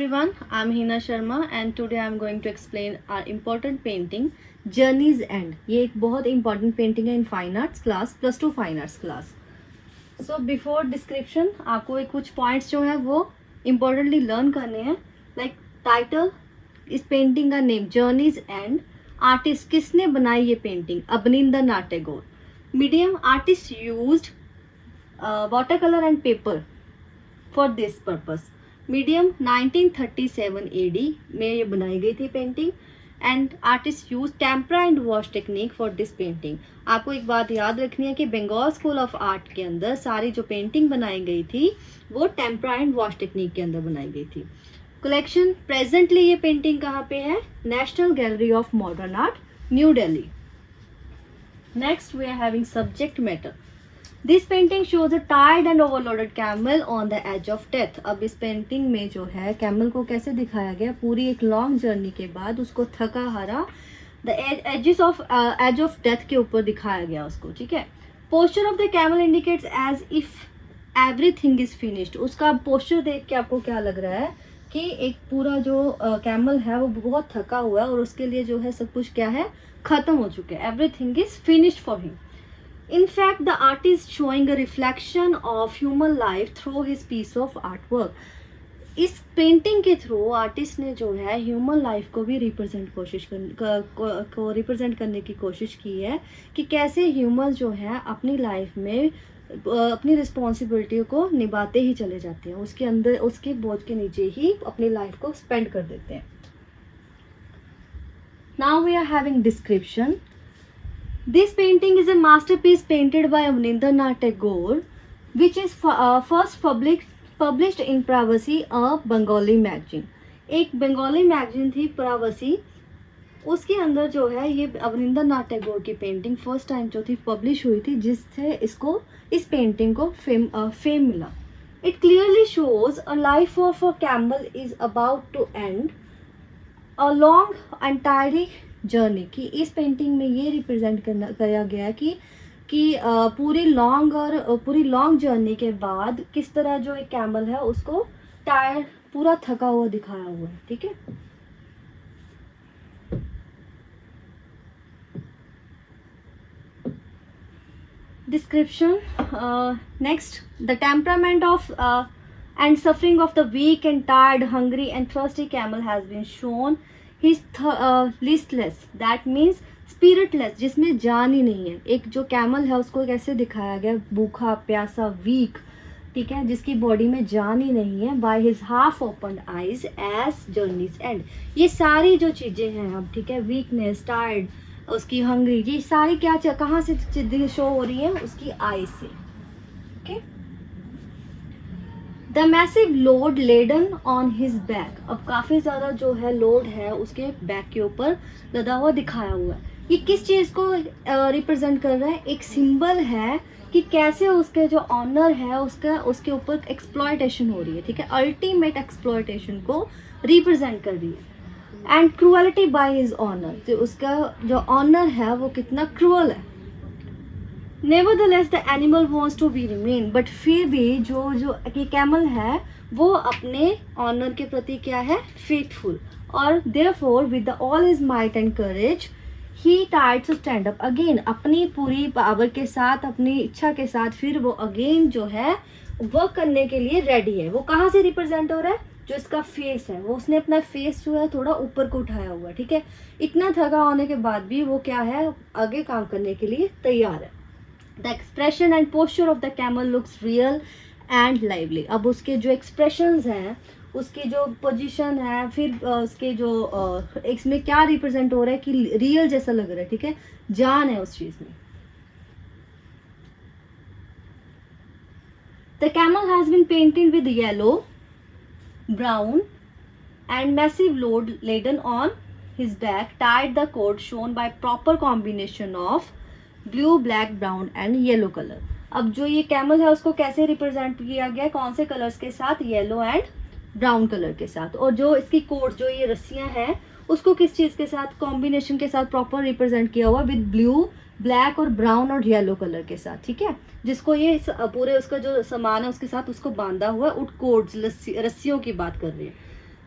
everyone, I'm Hina Sharma and today I'm going to explain our important painting Journey's End. ये एक बहुत important painting है in fine arts class, +2 fine arts class. So before description आपको एक कुछ points जो है वो importantly learn करने हैं. Like title, इस painting का name Journey's End. Artist किसने बनाई ये painting? Abanindranath Tagore. Medium, artist used watercolor and paper for this purpose. Medium 1937 AD में ये बनाई गई थी painting and artist use tempera and wash technique for this painting. आपको एक बात याद रखनी है कि बंगाल स्कूल ऑफ आर्ट के अंदर सारी जो पेंटिंग बनाई गई थी वो टेम्परा एंड वॉश टेक्निक के अंदर बनाई गई थी. कलेक्शन प्रेजेंटली ये पेंटिंग कहाँ पे है? National Gallery of Modern Art, New Delhi. Next we are having subject matter. This painting shows a tired and overloaded camel on the edge of death. अब इस पेंटिंग में जो है कैमल को कैसे दिखाया गया? पूरी एक लॉन्ग जर्नी के बाद उसको थका हारा द एज ऑफ डेथ के ऊपर दिखाया गया उसको. ठीक है. Posture of the camel indicates as if everything is finished. उसका पोस्चर देख के आपको क्या लग रहा है कि एक पूरा जो कैमल है वो बहुत थका हुआ है और उसके लिए जो है सब कुछ क्या है, खत्म हो चुके हैं. Everything is finished for him. In fact, the artist showing a reflection of human life through his piece of artwork. इस पेंटिंग के थ्रू आर्टिस्ट ने जो है ह्यूमन लाइफ को भी रिप्रेजेंट करने की कोशिश की है कि कैसे ह्यूमन जो है अपनी लाइफ में अपनी रिस्पॉन्सिबिलिटी को निभाते ही चले जाते हैं, उसके अंदर उसके बोझ के नीचे ही अपनी लाइफ को स्पेंड कर देते हैं. Now we are having description. This painting is a masterpiece painted by Abanindranath Tagore, which is first published in Pravasi, a Bengali magazine. एक बंगाली मैगजीन थी प्रावसी, उसके अंदर जो है ये अवनिंद्रनाथ टैगोर की पेंटिंग फर्स्ट टाइम जो थी पब्लिश हुई थी, जिससे इसको इस पेंटिंग को फेम मिला. It clearly shows a life of a camel is about to end a long and tiring journey. की इस पेंटिंग में ये रिप्रेजेंट किया गया कि पूरी लॉन्ग जर्नी के बाद किस तरह जो एक कैमल है उसको टायर पूरा थका हुआ दिखाया हुआ है. ठीक है. Description. Next, the temperament of and suffering of the weak and tired, hungry and thirsty camel has been shown. He is listless, that means spiritless, जिसमें जान ही नहीं है. एक जो कैमल है उसको कैसे दिखाया गया? भूखा प्यासा, वीक. ठीक है, जिसकी बॉडी में जान ही नहीं है. By his half open eyes as journeys end. ये सारी जो चीजें हैं अब, ठीक है, वीकनेस, टायर्ड, उसकी हंग्री, ये सारी क्या कहाँ से शो हो रही है? उसकी आई से. Okay. The massive load laden on his back. अब काफ़ी ज़्यादा जो है लोड है उसके बैक के ऊपर लदा हुआ दिखाया हुआ है. ये किस चीज़ को रिप्रेजेंट कर रहा है? एक सिंबल है कि कैसे उसके जो ऑनर है उसके ऊपर एक्सप्लॉयटेशन हो रही है. ठीक है, अल्टीमेट एक्सप्लॉयटेशन को रिप्रेजेंट कर रही है. एंड क्रूअलिटी बाय हिज ऑनर, तो उसका जो ऑनर है वो कितना क्रूअल है. Nevertheless, the animal wants to be remain, but फिर भी जो ये कैमल है वो अपने ऑनर के प्रति क्या है? फेथफुल. और therefore with the all his might and courage he tried to stand up again. अपनी पूरी पावर के साथ, अपनी इच्छा के साथ फिर वो अगेन जो है वर्क करने के लिए रेडी है. वो कहाँ से रिप्रेजेंट हो रहा है? जो इसका फेस है वो उसने अपना फेस जो है थोड़ा ऊपर को उठाया हुआ है. ठीक है, इतना थका होने के बाद भी वो क्या है, आगे काम करने के लिए तैयार है. The expression and posture of the camel looks real and lively. अब उसके जो expressions हैं, उसकी जो पोजीशन है, फिर उसके जो इसमें क्या रिप्रेजेंट हो रहा है कि रियल जैसा लग रहा है. ठीक है, जान है उस चीज में. The camel has been painted with yellow, brown and massive load laden on his back, tied the cord shown by proper combination of blue, black, brown and yellow colour. अब जो ये कैमल है उसको कैसे रिप्रेजेंट किया गया? कौन से कलर्स के साथ? येलो एंड ब्राउन कलर के साथ. और जो इसकी कोट, जो ये रस्सियां हैं, उसको किस चीज़ के साथ? कॉम्बिनेशन के साथ प्रॉपर रिप्रेजेंट किया हुआ विद ब्लू, ब्लैक और ब्राउन और येलो कलर के साथ. ठीक है, जिसको ये पूरे उसका जो सामान है उसके साथ उसको बांधा हुआ है. उट कोड्स, रस्सियों की बात कर रही है.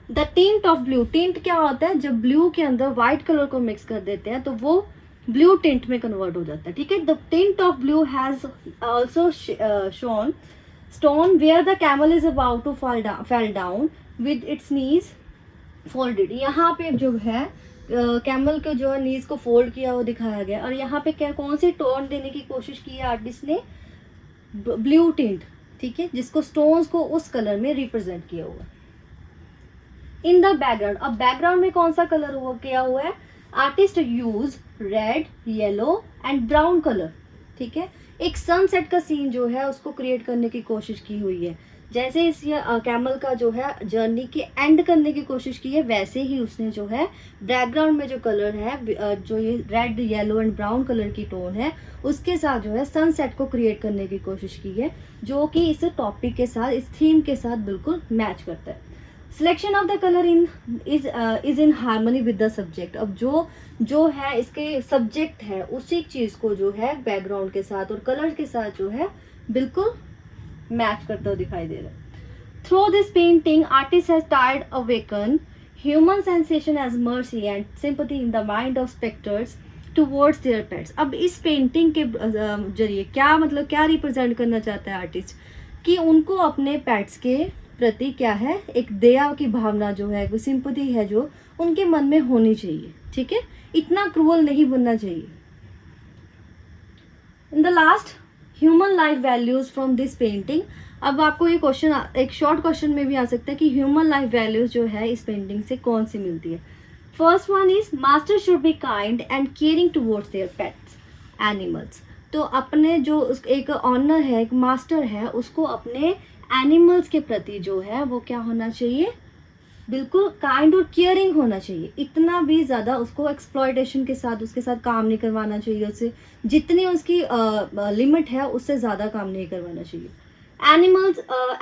The tint of blue, tint क्या होता है, जब ब्लू के अंदर व्हाइट कलर को मिक्स कर देते हैं तो वो ब्लू टिंट में कन्वर्ट हो जाता है, ठीक है। The tint of blue has also shown stone where the camel is about to fall down with its knees folded. यहाँ पे जो है कैमल के जो नीज को फोल्ड किया वो दिखाया गया, और यहाँ पे क्या कौन सी टोन देने की कोशिश की है आर्टिस्ट ने, ब्लू टिंट, ठीक है, जिसको स्टोन्स को उस कलर में रिप्रेजेंट किया हुआ है। इन द बैकग्राउंड, अब बैकग्राउंड में कौन सा कलर हुआ किया हुआ है, artist use red, yellow and brown colour, ठीक है। एक सनसेट का सीन जो है उसको क्रिएट करने की कोशिश की हुई है, जैसे इस कैमल का जो है जर्नी के एंड करने की कोशिश की है, वैसे ही उसने जो है बैकग्राउंड में जो कलर है, जो ये red, yellow and brown colour की टोन है, उसके साथ जो है सनसेट को क्रिएट करने की कोशिश की है, जो कि इस टॉपिक के साथ, इस थीम के साथ बिल्कुल मैच करता है। Selection of the colour is in harmony with the subject. अब जो है इसके सब्जेक्ट है उसी चीज को जो है बैकग्राउंड के साथ और कलर के साथ जो है बिल्कुल मैच करता हुआ दिखाई दे रहा है। Through this painting artist has टाइड awaken human sensation as mercy and sympathy in the mind of spectators towards their pets. अब इस पेंटिंग के जरिए क्या मतलब, क्या रिप्रेजेंट करना चाहता है आर्टिस्ट, कि उनको अपने पेट्स के प्रति क्या है, एक दया की भावना जो है, कोई सिंपैथी है जो उनके मन में होनी चाहिए, ठीक है, इतना क्रूअल नहीं बनना चाहिए। In the last, human life values from this painting. अब आपको ये क्वेश्चन एक शॉर्ट क्वेश्चन में भी आ सकता है कि ह्यूमन लाइफ वैल्यूज जो है इस पेंटिंग से कौन सी मिलती है। First one is master should be kind and caring towards their pets animals. तो अपने जो एक ऑनर है, एक मास्टर है, उसको अपने एनिमल्स के प्रति जो है वो क्या होना चाहिए, बिल्कुल काइंड और केयरिंग होना चाहिए। इतना भी ज़्यादा उसको एक्सप्लॉयटेशन के साथ उसके साथ काम नहीं करवाना चाहिए, उससे जितनी उसकी लिमिट है उससे ज़्यादा काम नहीं करवाना चाहिए।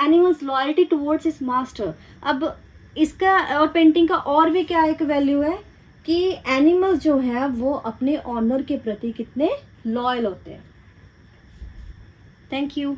Animals loyalty towards his master. अब इसका और पेंटिंग का और भी क्या एक वैल्यू है कि एनिमल्स जो है वो अपने ऑनर के प्रति कितने लॉयल होते हैं। Thank you.